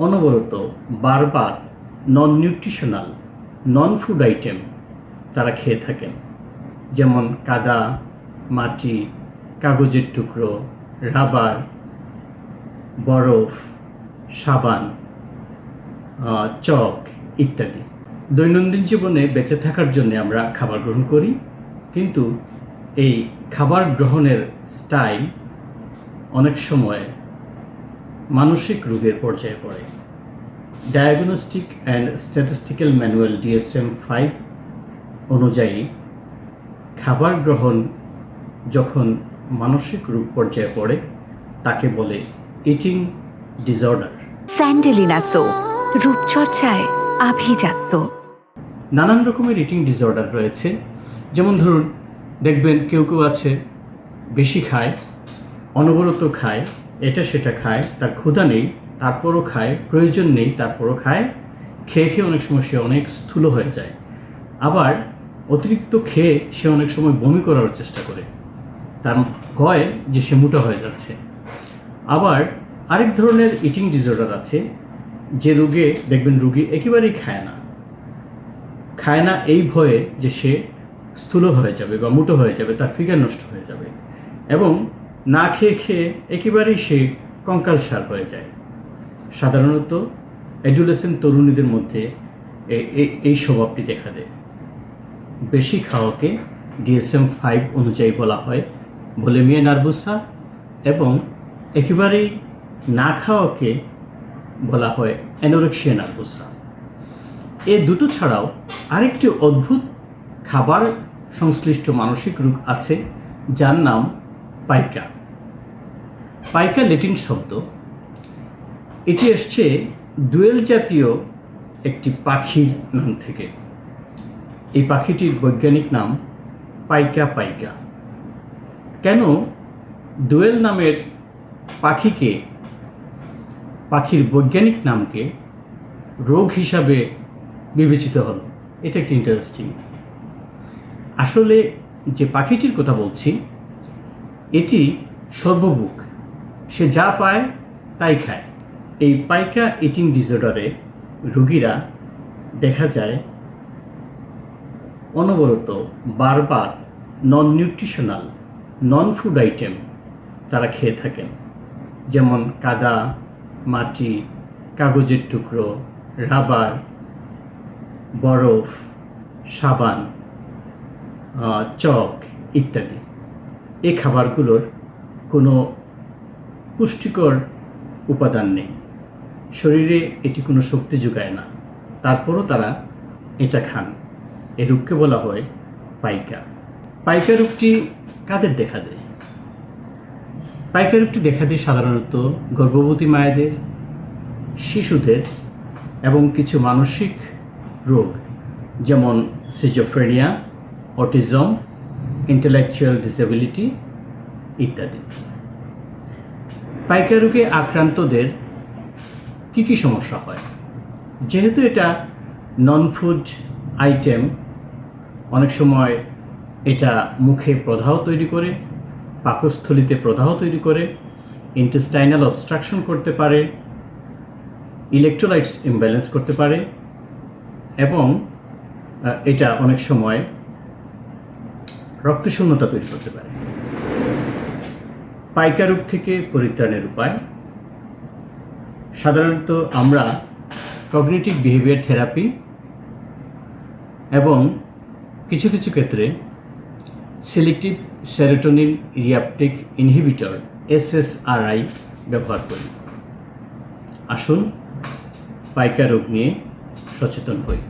অনবরত বারবার নন নিউট্রিশনাল নন food item তারা খেয়ে থাকেন, যেমন কাদা, মাটি, কাগজের টুকরো, রাবার, বরফ, সাবান, চক ইত্যাদি। দৈনন্দিন জীবনে বেঁচে থাকার জন্য আমরা খাবার গ্রহণ করি, কিন্তু এই খাবার গ্রহণের স্টাইল অনেক সময় মানসিক রোগের পর্যায়ে পড়ে। Diagnostic and statistical manual DSM-5 অনুযায়ী খাবার গ্রহণ যখন মানসিক রোগ পর্যায়ে পড়ে তাকে বলে ইটিং ডিসঅর্ডার। স্যান্ডেলিনা সো, রূপচর্চায় আভিজাত্য। নানান রকমের ইটিং ডিসঅর্ডার রয়েছে, যেমন ধরুন দেখবেন কেউ কেউ আছে বেশি খায়, অনবরত খায়, এটা সেটা খায়, তার ক্ষুধা নেই তারপরও খায়, প্রয়োজন নেই তারপরও খায়, খেয়ে খেয়ে অনেক সময় সে অনেক স্থূল হয়ে যায়। আবার অতিরিক্ত খেয়ে সে অনেক সময় বমি করার চেষ্টা করে, তার ভয় যে সে মোটা হয়ে যাচ্ছে। আবার আরেক ধরনের ইটিং ডিসঅর্ডার আছে, যে রোগে দেখবেন রোগী একেবারেই খায় না এই ভয়ে যে সে স্থূল হয়ে যাবে বা মোটো হয়ে যাবে, তার ফিগার নষ্ট হয়ে যাবে, এবং না খেয়ে খেয়ে একেবারেই সে কঙ্কালসার হয়ে যায়। সাধারণত অ্যাডোলেসেন্ট তরুণীদের মধ্যে এই স্বভাবটি দেখা দেয়। বেশি খাওয়াকে DSM-5 অনুযায়ী বলা হয় বুলিমিয়া নার্ভোসা, এবং একেবারেই না খাওয়াকে বলা হয় অ্যানোরেক্সিয়া নার্ভোসা। এ দুটো ছাড়াও আরেকটি অদ্ভুত খাবার সংশ্লিষ্ট মানসিক রোগ আছে, যার নাম পাইকা। পাইকা ল্যাটিন শব্দ, এটি এসছে দোয়েল জাতীয় একটি পাখির নাম থেকে। এই পাখিটির বৈজ্ঞানিক নাম পাইকা পাইকা। কেন দোয়েল নামের পাখির বৈজ্ঞানিক নামকে রোগ হিসাবে বিবেচিত হলো, এটা একটি ইন্টারেস্টিং। আসলে যে পাখিটির কথা বলছি এটি সর্বভুক, সে যা পায় তাই খায়। এই পাইকা ইটিং ডিসঅর্ডারে রোগীরা দেখা যায় অনবরত বারবার নন নিউট্রিশনাল নন ফুড আইটেম তারা খেয়ে থাকেন, যেমন কাদা, মাটি, কাগজের টুকরো, রাবার, বরফ, সাবান, চক ইত্যাদি। এই খাবারগুলোর কোনো পুষ্টিকর উপাদান নেই, শরীরে এটি কোনো শক্তি যোগায় না, তারপরও তারা এটা খান। এই রোগকে বলা হয় পাইকা। পাইকা রোগটি কাদের দেখা দেয়? পাইকা রোগটি দেখা দেয় সাধারণত গর্ভবতী মায়েদের, শিশুদের, এবং কিছু মানসিক রোগ যেমন সিজোফ্রেনিয়া, অটিজম, ইন্টেলেকচুয়াল ডিসেবিলিটি ইত্যাদি। পাইকা রোগে আক্রান্তদের কি সমস্যা হয়? যেহেতু এটা নন ফুড আইটেম, অনেক সময় এটা মুখে প্রদাহ তৈরি করে, পাকস্থলীতে প্রদাহ তৈরি করে, ইন্টেস্টাইনাল অবস্ট্রাকশন করতে পারে, ইলেকট্রোলাইটস ইমব্যালেন্স করতে পারে, এবং এটা অনেক সময় রক্তশূন্যতা তৈরি করতে পারে। পাইকা রোগ থেকে পরিত্রাণের উপায়: সাধারণত আমরা কগনিটিভ বিহেভিয়ার থেরাপি এবং কিছু ক্ষেত্রে সিলেক্টিভ সেরোটোনিন রিঅ্যাপটেক ইনহিবিটর SSRI ব্যবহার করি। আসুন পাইকা রোগ নিয়ে সচেতন হই।